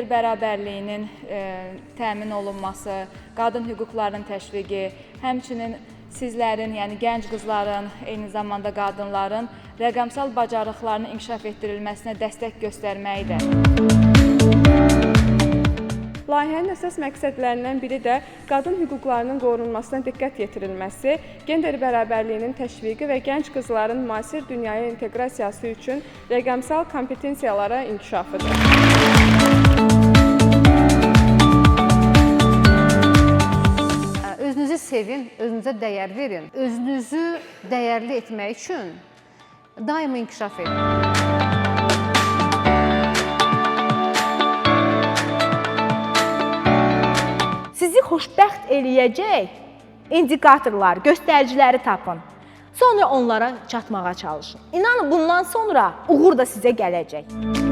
gender bərabərliyinin təmin olunması, qadın hüquqlarının təşviqi, həmçinin sizlərin, yəni gənc qızların, eyni zamanda qadınların rəqəmsal bacarıqlarının inkişaf etdirilməsinə dəstək göstərməkdir. Layihənin əsas məqsədlərindən biri də qadın hüquqlarının qorunmasına diqqət yetirilməsi, gender bərabərliyinin təşviqi və gənc qızların müasir dünyaya inteqrasiyası üçün rəqəmsal kompetensiyalara inkişafıdır. Özünüzü sevin, özünüzə dəyər verin. Özünüzü dəyərli etmək üçün daima inkişaf edin. Sizi xoşbəxt eləyəcək indikatorlar, göstəriciləri tapın. Sonra onlara çatmağa çalışın. İnanın, bundan sonra uğur da sizə gələcək.